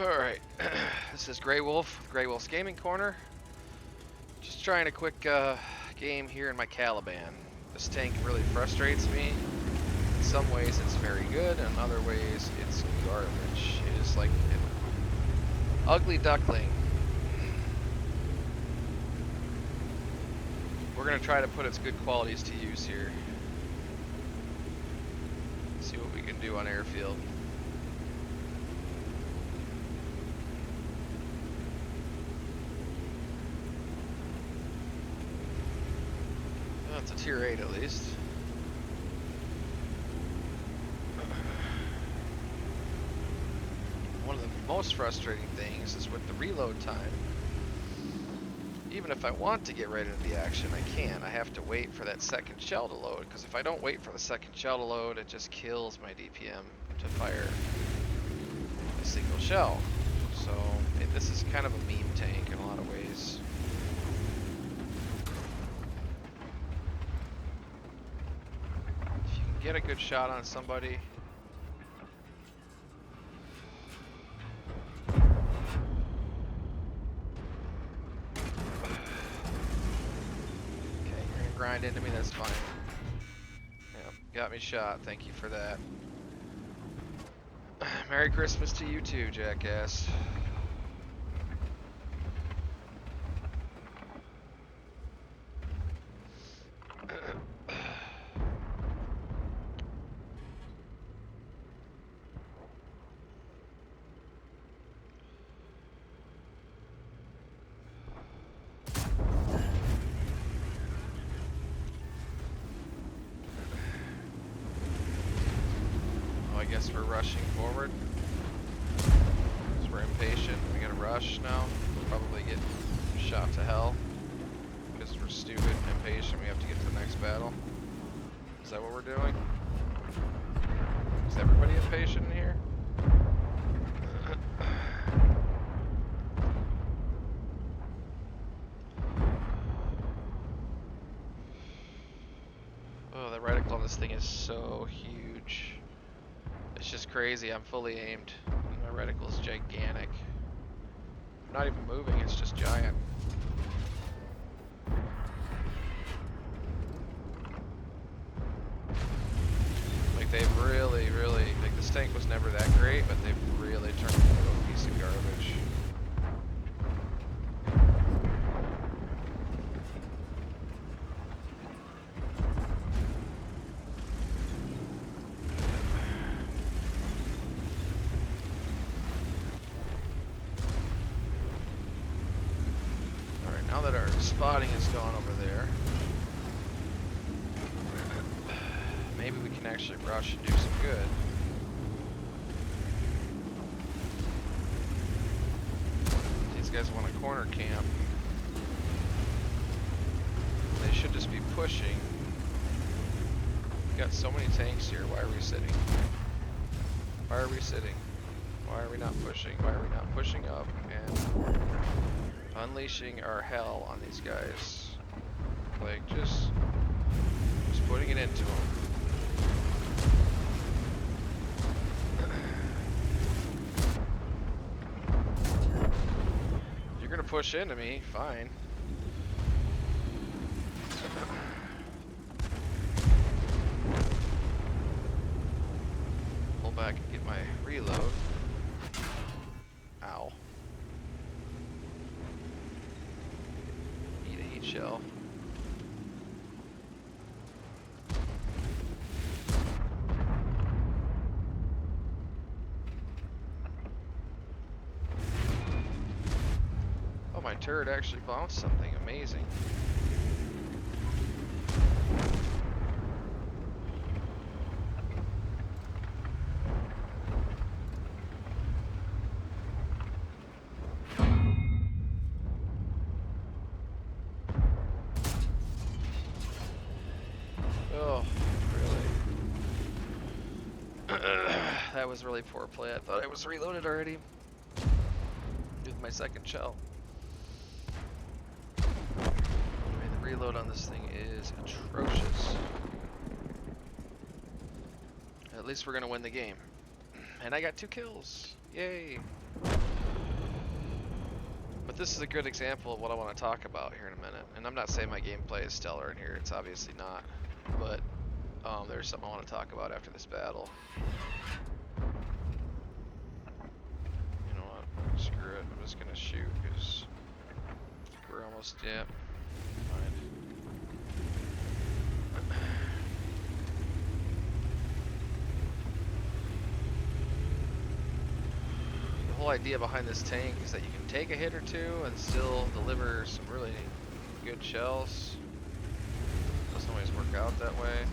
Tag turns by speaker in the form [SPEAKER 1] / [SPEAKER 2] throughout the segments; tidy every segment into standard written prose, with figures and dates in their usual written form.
[SPEAKER 1] Alright, this is Grey Wolf, Grey Wolf's Gaming Corner. Just trying a quick game here in my Caliban. This tank really frustrates me. In some ways it's very good, in other ways it's garbage. It is like an ugly duckling. We're going to try to put its good qualities to use here. See what we can do on airfield. It's a tier 8 at least. One of the most frustrating things is with the reload time. Even if I want to get right into the action, I can't. I have to wait for that second shell to load, because if I don't wait for the second shell to load, it just kills my DPM to fire a single shell. So this is kind of a meme tank in a lot of ways. Get a good shot on somebody. Okay, you're gonna grind into me, that's fine. Yep, got me shot, thank you for that. Merry Christmas to you too, jackass. I guess we're rushing forward because we're impatient. We gotta rush now. We'll probably get shot to hell because we're stupid and impatient. We have to get to the next battle. Is that what we're doing? Is everybody impatient in here? Oh, the reticle on this thing is so huge. It's just crazy. I'm fully aimed. My reticle is gigantic. I'm not even moving, it's just giant. Like they've really, like this tank was never that great, but they've really turned it into a piece of garbage. Now that our spotting is gone over there, maybe we can actually rush and do some good. These guys want a corner camp. They should just be pushing. We've got so many tanks here. Why are we sitting? Why are we sitting? Why are we not pushing? Why are we not pushing up and unleashing our hell on these guys? Like just putting it into them. You're gonna push into me, fine. Pull back and get my reload. Ow. Shell. Oh, my turret actually bounced something amazing. Oh, really? That was really poor play. I thought I was reloaded already with my second shell. Anyway, the reload on this thing is atrocious. At least we're gonna win the game. And I got 2 kills. Yay. But this is a good example of what I want to talk about here in a minute. And I'm not saying my gameplay is stellar in here. It's obviously not. But there's something I want to talk about after this battle. You know what? Screw it. I'm just going to shoot because we're almost... Yeah. Fine. The whole idea behind this tank is that you can take a hit or two and still deliver some really good shells. Doesn't always work out that way.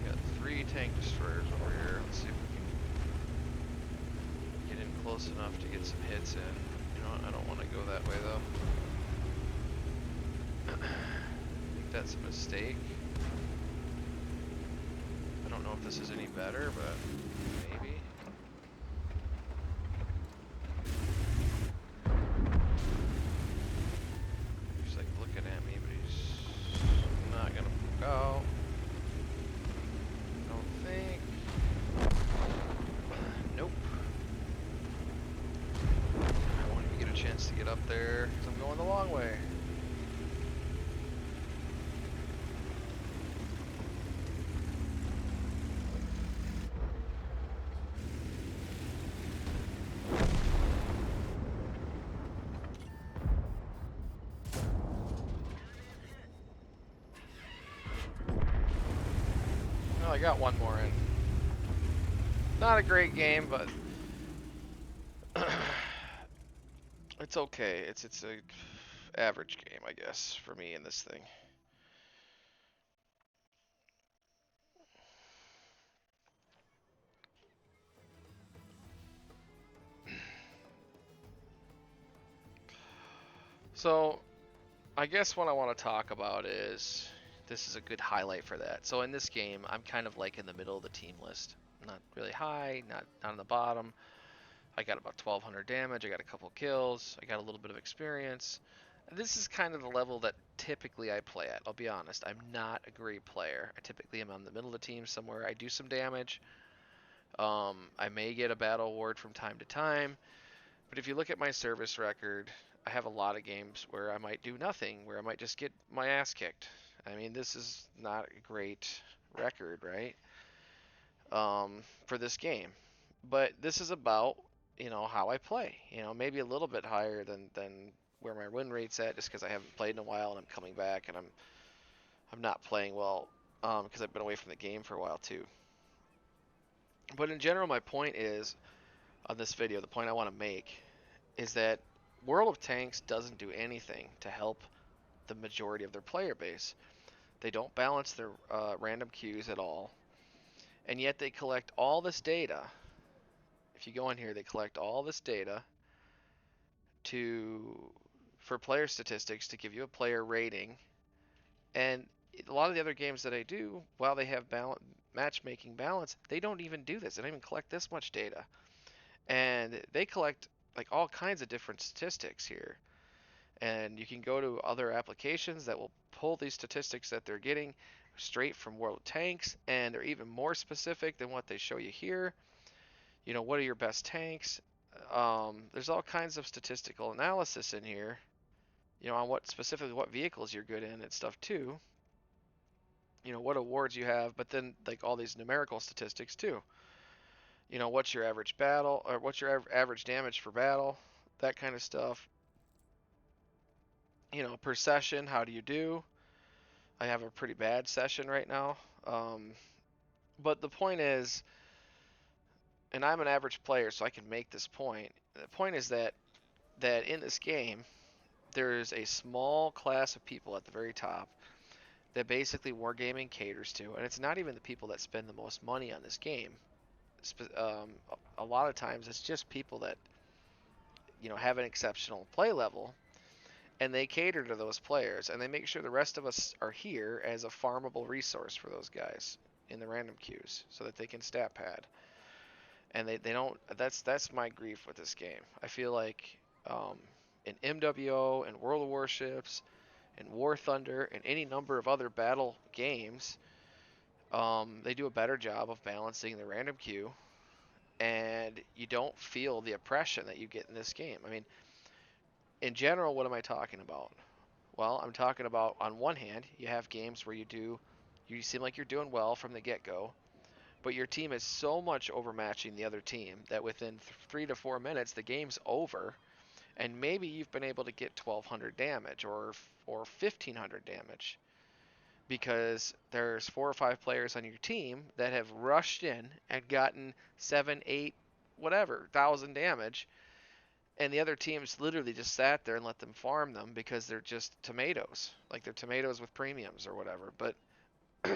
[SPEAKER 1] We got 3 tank destroyers over here. Let's see if we can get in close enough to get some hits in. You know what? I don't want to go that way though. I think that's a mistake. I don't know if this is any better, but maybe. He's like looking at me, but he's not gonna go. Don't think. Nope. I won't even get a chance to get up there because I'm going the long way. Well, I got one more in. Not a great game, but it's okay. It's a average game, I guess, for me in this thing. So, I guess what I want to talk about is this is a good highlight for that. So in this game, I'm kind of like in the middle of the team list. Not really high, not on the bottom. I got about 1200 damage, I got a couple kills, I got a little bit of experience. This is kind of the level that typically I play at. I'll be honest, I'm not a great player. I typically am on the middle of the team somewhere. I do some damage. I may get a battle award from time to time. But if you look at my service record, I have a lot of games where I might do nothing, where I might just get my ass kicked. I mean, this is not a great record, right? For this game. But this is about, how I play. Maybe a little bit higher than where my win rate's at, just because I haven't played in a while and I'm coming back and I'm not playing well because I've been away from the game for a while too. But in general, my point is on this video, the point I want to make is that World of Tanks doesn't do anything to help the majority of their player base. They don't balance their random queues at all, and yet they collect all this data. If you go in here, they collect all this data for player statistics to give you a player rating. And a lot of the other games that I do, while they have matchmaking balance, they don't even do this. They don't even collect this much data, and they collect like all kinds of different statistics here. And you can go to other applications that will pull these statistics that they're getting straight from World of Tanks, and they're even more specific than what they show you here. What are your best tanks? There's all kinds of statistical analysis in here, on what vehicles you're good in and stuff too. What awards you have, but then like all these numerical statistics too. What's your average battle, or what's your average damage for battle, that kind of stuff. Per session, how do you do? I have a pretty bad session right now. But the point is, and I'm an average player, so I can make this point. The point is that in this game, there's a small class of people at the very top that basically Wargaming caters to, and it's not even the people that spend the most money on this game. A lot of times, it's just people that have an exceptional play level, and they cater to those players, and they make sure the rest of us are here as a farmable resource for those guys in the random queues, so that they can stat pad. And they don't. That's my grief with this game. I feel like in MWO and World of Warships and War Thunder and any number of other battle games, They do a better job of balancing the random queue, and you don't feel the oppression that you get in this game. I mean, in general, what am I talking about? Well, I'm talking about, on one hand, you have games where you seem like you're doing well from the get-go, but your team is so much overmatching the other team that within 3 to 4 minutes the game's over, and maybe you've been able to get 1,200 damage or 1,500 damage because there's 4 or 5 players on your team that have rushed in and gotten 7, 8, whatever thousand damage, and the other teams literally just sat there and let them farm them because they're just tomatoes, like they're tomatoes with premiums or whatever. But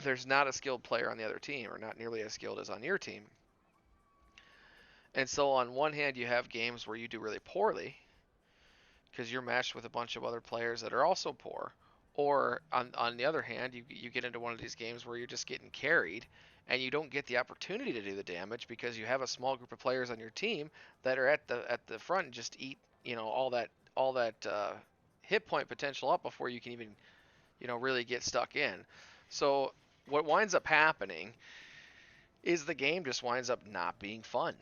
[SPEAKER 1] there's not a skilled player on the other team, or not nearly as skilled as on your team. And so on one hand, you have games where you do really poorly because you're matched with a bunch of other players that are also poor. Or on the other hand, you get into one of these games where you're just getting carried and you don't get the opportunity to do the damage because you have a small group of players on your team that are at the front and just eat, all that hit point potential up before you can even, really get stuck in. So what winds up happening is the game just winds up not being fun.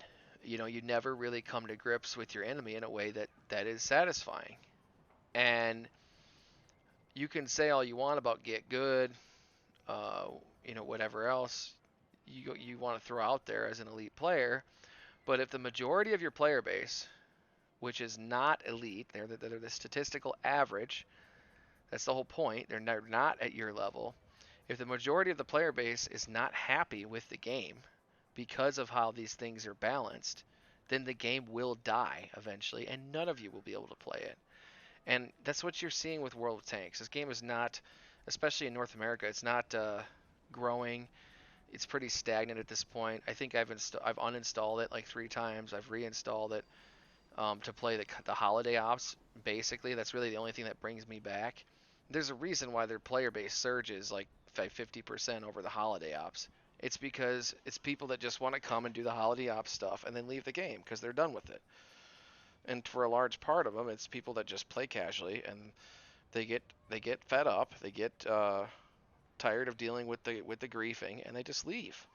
[SPEAKER 1] You never really come to grips with your enemy in a way that is satisfying. And you can say all you want about get good, uh, whatever else you want to throw out there as an elite player, but if the majority of your player base, which is not elite, they're the statistical average, that's the whole point, they're not at your level. If the majority of the player base is not happy with the game because of how these things are balanced, then the game will die eventually, and none of you will be able to play it. And that's what you're seeing with World of Tanks. This game is not, especially in North America, it's not growing. It's pretty stagnant at this point. I think I've uninstalled it like 3 times. I've reinstalled it to play the holiday ops. Basically, that's really the only thing that brings me back. There's a reason why their player base surges like 50% over the holiday ops. It's because it's people that just want to come and do the holiday ops stuff and then leave the game because they're done with it. And for a large part of them, it's people that just play casually and they get fed up. They get tired of dealing with the griefing and they just leave.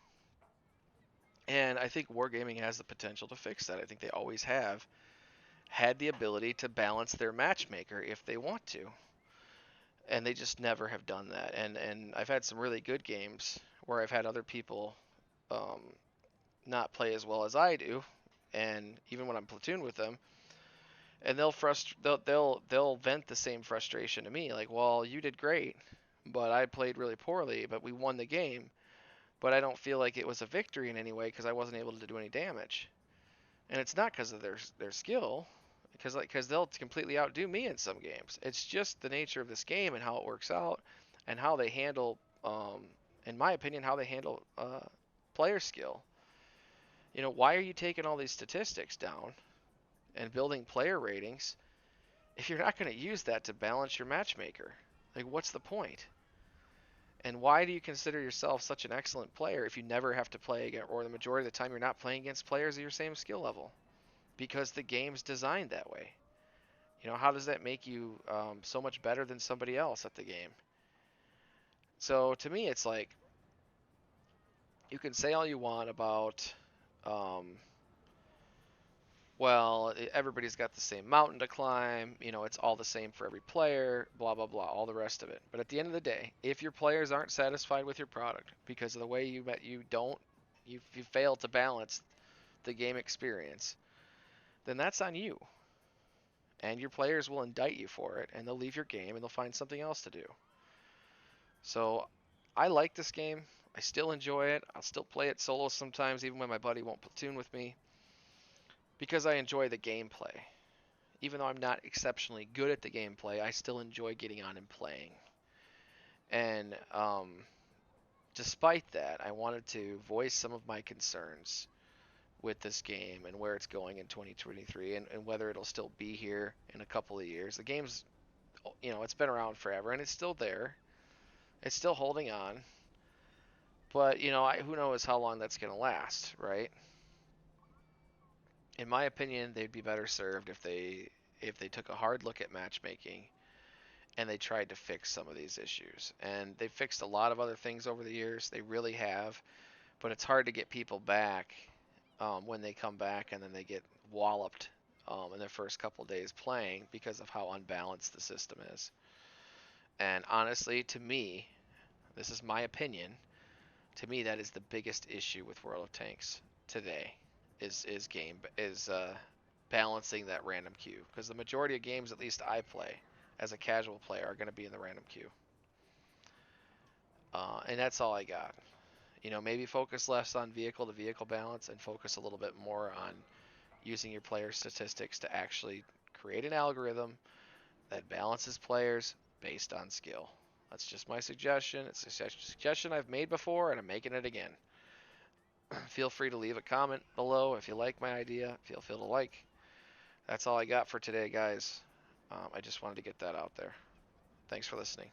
[SPEAKER 1] And I think Wargaming has the potential to fix that. I think they always have had the ability to balance their matchmaker if they want to. And they just never have done that. And I've had some really good games where I've had other people um, not play as well as I do, and even when I'm platooned with them, and they'll vent the same frustration to me, like, well, you did great, but I played really poorly, but we won the game, but I don't feel like it was a victory in any way because I wasn't able to do any damage. And it's not because of their skill, because they'll completely outdo me in some games. It's just the nature of this game and how it works out, and how they handle, in my opinion, how they handle player skill. Why are you taking all these statistics down and building player ratings if you're not going to use that to balance your matchmaker? Like, what's the point? And why do you consider yourself such an excellent player if you never have to play again, or the majority of the time you're not playing against players of your same skill level? Because the game's designed that way. How does that make you so much better than somebody else at the game? So to me, it's like, you can say all you want about, um, well, everybody's got the same mountain to climb, it's all the same for every player, blah, blah, blah, all the rest of it. But at the end of the day, if your players aren't satisfied with your product because of the way you fail to balance the game experience, then that's on you. And your players will indict you for it, and they'll leave your game and they'll find something else to do. So I like this game. I still enjoy it. I'll still play it solo sometimes, even when my buddy won't platoon with me, because I enjoy the gameplay. Even though I'm not exceptionally good at the gameplay, I still enjoy getting on and playing. And despite that, I wanted to voice some of my concerns with this game and where it's going in 2023, and whether it'll still be here in a couple of years. The game's, it's been around forever, and it's still there. It's still holding on. But, who knows how long that's going to last, right? In my opinion, they'd be better served if they took a hard look at matchmaking and they tried to fix some of these issues. And they fixed a lot of other things over the years. They really have, but it's hard to get people back when they come back and then they get walloped in their first couple days playing because of how unbalanced the system is. And honestly, to me, this is my opinion. To me, that is the biggest issue with World of Tanks today. Is balancing that random queue, because the majority of games, at least I play as a casual player, are going to be in the random queue. And that's all I got. Maybe focus less on vehicle to vehicle balance and focus a little bit more on using your player statistics to actually create an algorithm that balances players based on skill. That's just my suggestion. It's a suggestion I've made before, and I'm making it again. Feel free to leave a comment below if you like my idea. Feel free to like. That's all I got for today, guys. I just wanted to get that out there. Thanks for listening.